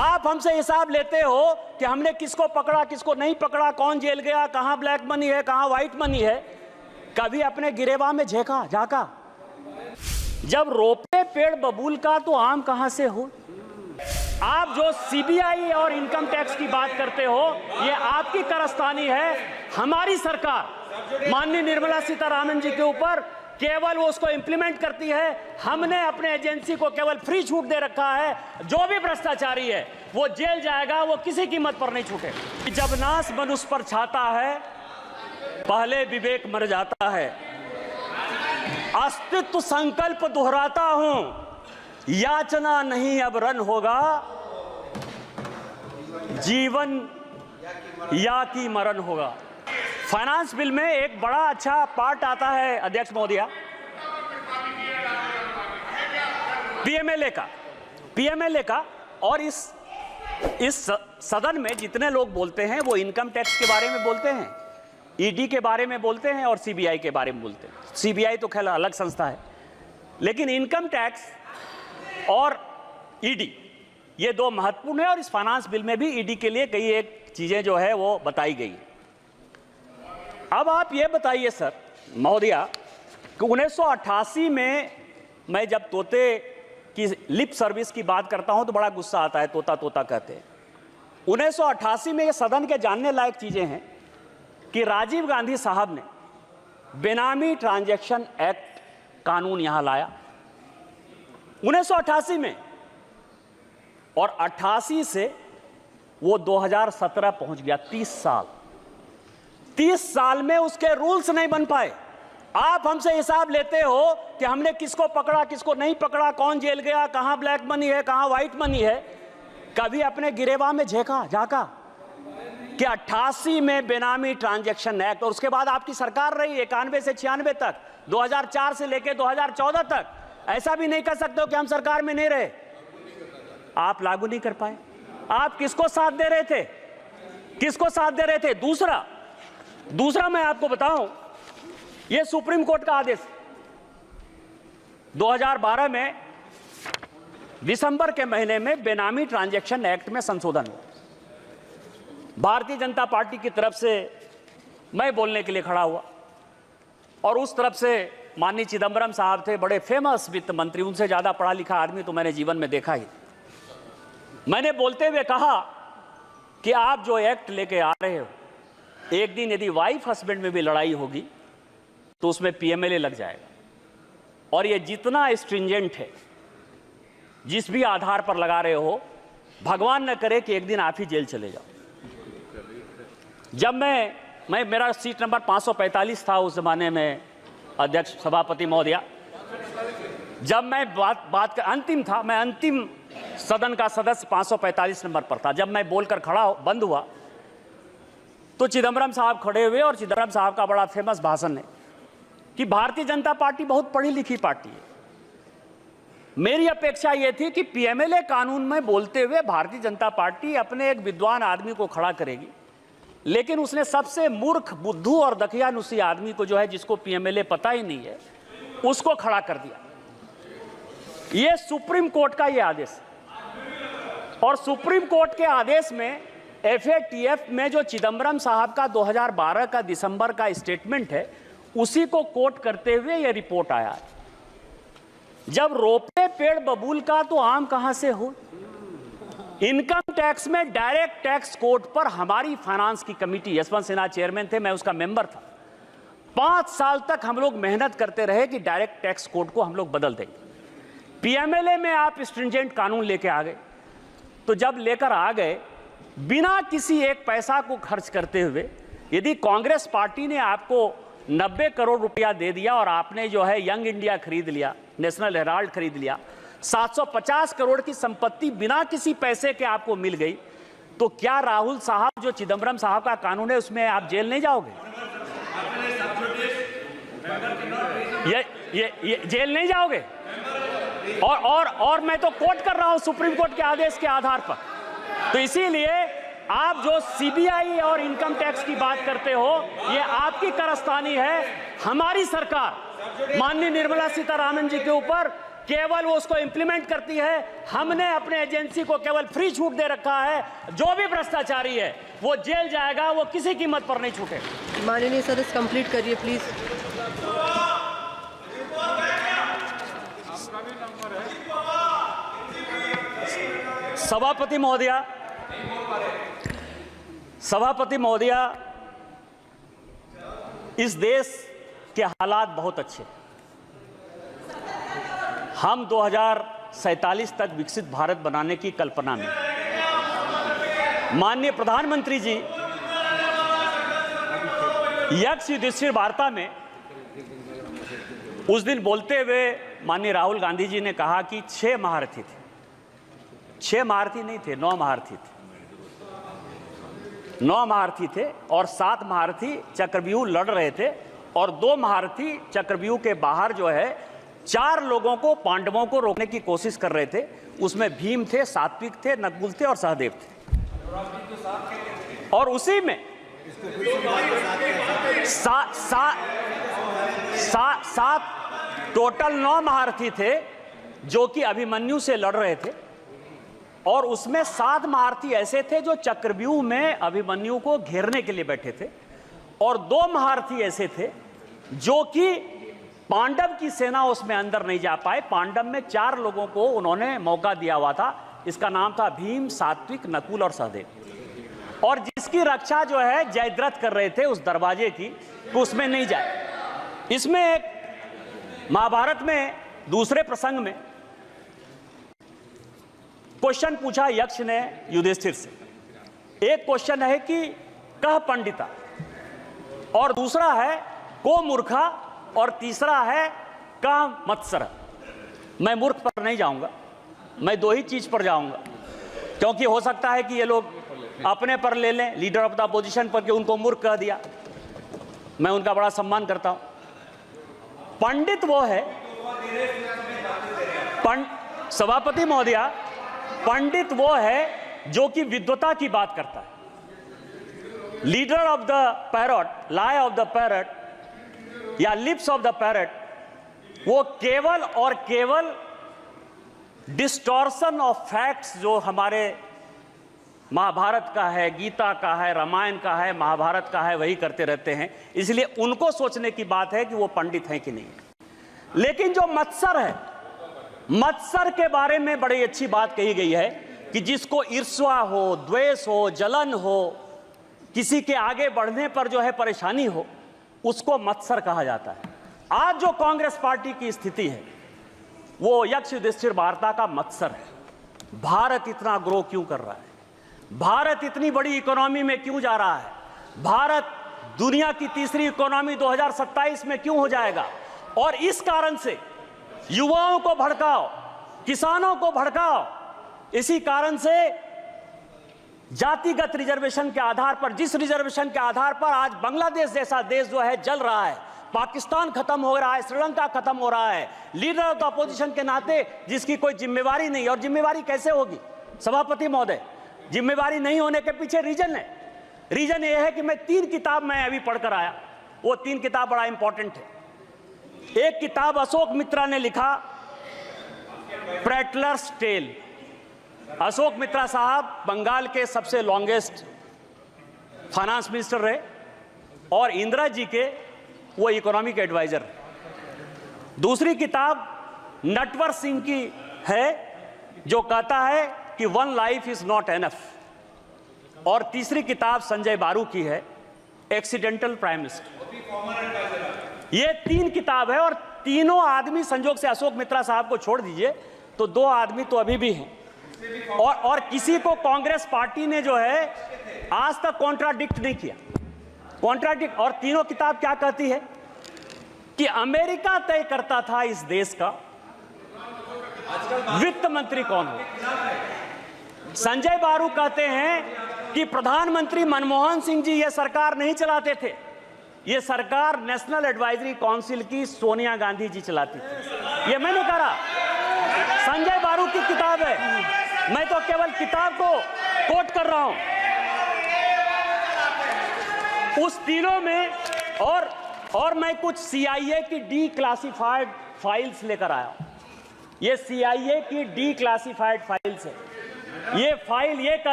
आप हमसे हिसाब लेते हो कि हमने किसको पकड़ा, किसको नहीं पकड़ा, कौन जेल गया, कहां ब्लैक मनी है, कहां व्हाइट मनी है। कभी अपने गिरेबान में झांका? जब रोपे पेड़ बबूल का तो आम कहां से हो। आप जो सीबीआई और इनकम टैक्स की बात करते हो, ये आपकी कारस्तानी है। हमारी सरकार माननीय निर्मला सीतारामन जी के ऊपर केवल वो उसको इंप्लीमेंट करती है। हमने अपने एजेंसी को केवल फ्री छूट दे रखा है। जो भी भ्रष्टाचारी है वो जेल जाएगा, वो किसी कीमत पर नहीं छूटे। जब नाश मनुष्य पर छाता है, पहले विवेक मर जाता है। अस्तित्व संकल्प दोहराता हूं, याचना नहीं अब रन होगा, जीवन या की मरण होगा। फाइनेंस बिल में एक बड़ा अच्छा पार्ट आता है अध्यक्ष महोदया, पीएमएलए का। और इस सदन में जितने लोग बोलते हैं वो इनकम टैक्स के बारे में बोलते हैं, ईडी के बारे में बोलते हैं और सीबीआई के बारे में बोलते हैं। सीबीआई तो खैर अलग संस्था है, लेकिन इनकम टैक्स और ईडी ये दो महत्वपूर्ण है। और इस फाइनेंस बिल में भी ईडी के लिए कई एक चीजें जो है वो बताई गई। अब आप ये बताइए सर महोदया कि 1988 में मैं जब तोते की लिप सर्विस की बात करता हूं तो बड़ा गुस्सा आता है, तोता तोता कहते हैं। 1988 में ये सदन के जानने लायक चीजें हैं कि राजीव गांधी साहब ने बेनामी ट्रांजैक्शन एक्ट कानून यहां लाया 1988 में, और 88 से वो 2017 पहुंच गया। 30 साल में उसके रूल्स नहीं बन पाए। आप हमसे हिसाब लेते हो कि हमने किसको पकड़ा, किसको नहीं पकड़ा, कौन जेल गया, कहां ब्लैक मनी है, कहां व्हाइट मनी है। कभी अपने गिरेबान में झांका कि 88 में बेनामी ट्रांजैक्शन एक्ट, और उसके बाद आपकी सरकार रही 91 से 96 तक, 2004 से लेकर 2014 तक। ऐसा भी नहीं कर सकते हो कि हम सरकार में नहीं रहे। आप लागू नहीं कर पाए। आप किसको साथ दे रहे थे, किसको साथ दे रहे थे? दूसरा मैं आपको बताऊं, यह सुप्रीम कोर्ट का आदेश 2012 में दिसंबर के महीने में बेनामी ट्रांजैक्शन एक्ट में संशोधन हुआ। भारतीय जनता पार्टी की तरफ से मैं बोलने के लिए खड़ा हुआ, और उस तरफ से माननीय चिदंबरम साहब थे, बड़े फेमस वित्त मंत्री, उनसे ज्यादा पढ़ा लिखा आदमी तो मैंने जीवन में देखा ही। मैंने बोलते हुए कहा कि आप जो एक्ट लेके आ रहे हो, एक दिन यदि वाइफ हस्बैंड में भी लड़ाई होगी तो उसमें पीएमएलए लग जाएगा। और ये जितना स्ट्रिंजेंट है, जिस भी आधार पर लगा रहे हो, भगवान न करे कि एक दिन आप ही जेल चले जाओ। जब मैं मेरा सीट नंबर 545 था उस जमाने में अध्यक्ष सभापति महोदया, जब मैं बात कर अंतिम था, मैं अंतिम सदन का सदस्य 545 नंबर पर था। जब मैं बोलकर खड़ा बंद हुआ तो चिदंबरम साहब खड़े हुए, और चिदंबरम साहब का बड़ा फेमस भाषण है कि भारतीय जनता पार्टी बहुत पढ़ी लिखी पार्टी है। मेरी अपेक्षा यह थी कि पीएमएलए कानून में बोलते हुए भारतीय जनता पार्टी अपने एक विद्वान आदमी को खड़ा करेगी, लेकिन उसने सबसे मूर्ख, बुद्धू और दकियानुसी आदमी को, जो है जिसको पीएमएलए पता ही नहीं है, उसको खड़ा कर दिया। यह सुप्रीम कोर्ट का यह आदेश, और सुप्रीम कोर्ट के आदेश में एफएटीएफ में जो चिदंबरम साहब का 2012 का दिसंबर का स्टेटमेंट है, उसी को कोट करते हुए यह रिपोर्ट आया है। जब रोपे पेड़ बबूल का तो आम कहां से हो। इनकम टैक्स में डायरेक्ट टैक्स कोड पर हमारी फाइनेंस की कमेटी, यशवंत सिन्हा चेयरमैन थे, मैं उसका मेंबर था। 5 साल तक हम लोग मेहनत करते रहे कि डायरेक्ट टैक्स कोड को हम लोग बदल देंगे। पीएमएलए में आप स्ट्रिंजेंट कानून लेके आ गए, तो जब लेकर आ गए बिना किसी एक पैसा को खर्च करते हुए, यदि कांग्रेस पार्टी ने आपको 90 करोड़ रुपया दे दिया और आपने जो है यंग इंडिया खरीद लिया, नेशनल हेराल्ड खरीद लिया, 750 करोड़ की संपत्ति बिना किसी पैसे के आपको मिल गई, तो क्या राहुल साहब जो चिदंबरम साहब का कानून है उसमें आप जेल नहीं जाओगे? ये जेल नहीं जाओगे? और मैं तो कोट कर रहा हूं सुप्रीम कोर्ट के आदेश के आधार पर। तो इसीलिए आप जो सीबीआई और इनकम टैक्स की बात करते हो, ये आपकी कारस्तानी है। हमारी सरकार माननीय निर्मला सीतारामन जी के ऊपर केवल वो उसको इंप्लीमेंट करती है। हमने अपने एजेंसी को केवल फ्री छूट दे रखा है। जो भी भ्रष्टाचारी है वो जेल जाएगा, वो किसी कीमत पर नहीं छूटेगा। माननीय सदस्य कंप्लीट करिए प्लीज। सभापति महोदया, इस देश के हालात बहुत अच्छे। हम 2047 तक विकसित भारत बनाने की कल्पना में, माननीय प्रधानमंत्री जी यक्ष युधिष्ठिर वार्ता में उस दिन बोलते हुए माननीय राहुल गांधी जी ने कहा कि 6 महारथी थे। 6 महारथी नहीं थे, 9 महारथी थे। 9 महारथी थे और 7 महारथी चक्रव्यूह लड़ रहे थे और 2 महारथी चक्रव्यूह के बाहर जो है 4 लोगों को, पांडवों को रोकने की कोशिश कर रहे थे। उसमें भीम थे, सात्विक थे, नकुल थे और सहदेव थे। और उसी में सात टोटल 9 महारथी थे जो कि अभिमन्यु से लड़ रहे थे और उसमें 7 महारथी ऐसे थे जो चक्रव्यूह में अभिमन्यु को घेरने के लिए बैठे थे और 2 महारथी ऐसे थे जो कि पांडव की सेना उसमें अंदर नहीं जा पाए। पांडव में 4 लोगों को उन्होंने मौका दिया हुआ था। इसका नाम था भीम, सात्विक, नकुल और सहदेव। और जिसकी रक्षा जो है जयद्रथ कर रहे थे उस दरवाजे की, तो उसमें नहीं जाए। इसमें एक महाभारत में दूसरे प्रसंग में क्वेश्चन पूछा यक्ष ने युधिष्ठिर से। एक क्वेश्चन है कि कह पंडिता, और दूसरा है को मूर्खा, और तीसरा है कह मत्सर। मैं मूर्ख पर नहीं जाऊंगा, मैं 2 ही चीज पर जाऊंगा, क्योंकि हो सकता है कि ये लोग अपने पर ले लें, लीडर ऑफ द अपोजिशन पर, कि उनको मूर्ख कह दिया। मैं उनका बड़ा सम्मान करता हूं। पंडित वो है, सभापति महोदया, पंडित वो है जो कि विद्वता की बात करता है। Leader of the parrot, lie of the parrot या लिप्स ऑफ द पैरट, वो केवल और केवल डिस्टॉर्शन ऑफ फैक्ट्स जो हमारे महाभारत का है, गीता का है, रामायण का है, महाभारत का है, वही करते रहते हैं। इसलिए उनको सोचने की बात है कि वो पंडित हैं कि नहीं। लेकिन जो मत्सर है, मत्सर के बारे में बड़ी अच्छी बात कही गई है कि जिसको ईर्ष्या हो, द्वेष हो, जलन हो, किसी के आगे बढ़ने पर जो है परेशानी हो, उसको मत्सर कहा जाता है। आज जो कांग्रेस पार्टी की स्थिति है वो यक्ष युधिष्ठिर वार्ता का मत्सर है। भारत इतना ग्रो क्यों कर रहा है? भारत इतनी बड़ी इकोनॉमी में क्यों जा रहा है? भारत दुनिया की तीसरी इकोनॉमी 2027 में क्यों हो जाएगा? और इस कारण से युवाओं को भड़काओ, किसानों को भड़काओ। इसी कारण से जातिगत रिजर्वेशन के आधार पर, जिस रिजर्वेशन के आधार पर आज बांग्लादेश जैसा देश जो है जल रहा है, पाकिस्तान खत्म हो रहा है, श्रीलंका खत्म हो रहा है, लीडर ऑफ द अपोजिशन के नाते जिसकी कोई जिम्मेवारी नहीं। और जिम्मेवारी कैसे होगी सभापति महोदय? जिम्मेवारी नहीं होने के पीछे रीजन है। रीजन ये है कि मैं 3 किताब मैं अभी पढ़कर आया, वो 3 किताब बड़ा इंपॉर्टेंट है। एक किताब अशोक मित्रा ने लिखा, प्रेटलर्स टेल। अशोक मित्रा साहब बंगाल के सबसे लॉन्गेस्ट फाइनेंस मिनिस्टर रहे और इंदिरा जी के वो इकोनॉमिक एडवाइजर। दूसरी किताब नटवर सिंह की है जो कहता है कि 1 लाइफ इज नॉट एनफ। और तीसरी किताब संजय बारू की है, एक्सीडेंटल प्राइम मिनिस्टर। ये 3 किताब है और तीनों आदमी, संजोग से अशोक मित्रा साहब को छोड़ दीजिए तो 2 आदमी तो अभी भी हैं। और किसी को कांग्रेस पार्टी ने जो है आज तक कॉन्ट्राडिक्ट नहीं किया। कॉन्ट्राडिक्ट। और तीनों किताब क्या कहती है कि अमेरिका तय करता था इस देश का वित्त मंत्री कौन हो। संजय बारू कहते हैं कि प्रधानमंत्री मनमोहन सिंह जी ये सरकार नहीं चलाते थे, ये सरकार नेशनल एडवाइजरी काउंसिल की सोनिया गांधी जी चलाती थी। ये मैं नहीं कह रहा, संजय बारू की किताब है, मैं तो केवल किताब को कोट कर रहा हूं। उस तीनों में और मैं कुछ CIA की डिक्लासिफाइड फाइल्स लेकर आया। ये CIA की डिक्लासिफाइड फाइल्स है। ये फाइल ये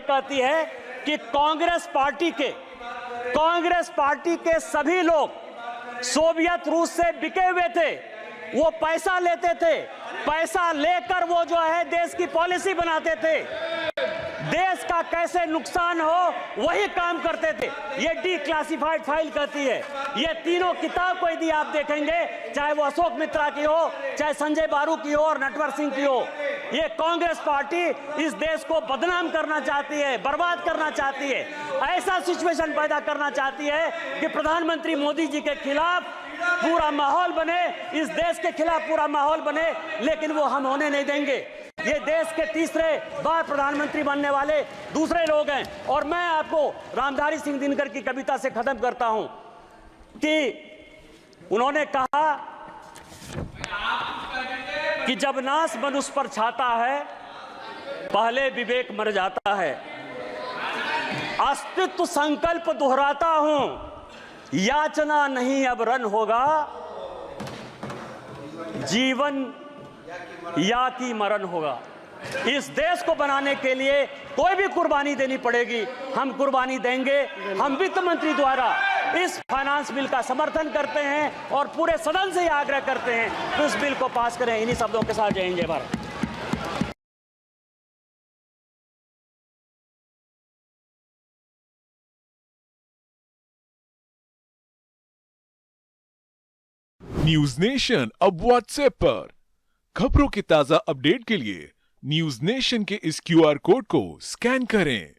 कहती है कि कांग्रेस पार्टी के सभी लोग सोवियत रूस से बिके हुए थे। वो पैसा लेते थे, पैसा लेकर वो जो है देश की पॉलिसी बनाते थे, देश का कैसे नुकसान हो वही काम करते थे। ये डिक्लासिफाइड फाइल कहती है। ये तीनों किताब को यदि आप देखेंगे, चाहे वो अशोक मित्रा की हो, चाहे संजय बारू की हो और नटवर सिंह की हो, ये कांग्रेस पार्टी इस देश को बदनाम करना चाहती है, बर्बाद करना चाहती है, ऐसा सिचुएशन पैदा करना चाहती है कि प्रधानमंत्री मोदी जी के खिलाफ पूरा माहौल बने, इस देश के खिलाफ पूरा माहौल बने, लेकिन वो हम होने नहीं देंगे। ये देश के तीसरे बार प्रधानमंत्री बनने वाले दूसरे लोग हैं। और मैं आपको रामधारी सिंह दिनकर की कविता से खत्म करता हूं कि उन्होंने कहा कि जब नाश मनुष्य पर छाता है, पहले विवेक मर जाता है। अस्तित्व संकल्प दोहराता हूं, याचना नहीं अब रन होगा, जीवन या की मरण होगा। इस देश को बनाने के लिए कोई भी कुर्बानी देनी पड़ेगी, हम कुर्बानी देंगे। हम वित्त मंत्री द्वारा इस फाइनेंस बिल का समर्थन करते हैं और पूरे सदन से यह आग्रह करते हैं कि उस बिल को पास करें। इन्हीं शब्दों के साथ जय हिंद, जय भारत। न्यूज नेशन अब व्हाट्सएप पर खबरों के ताजा अपडेट के लिए न्यूज नेशन के इस QR कोड को स्कैन करें।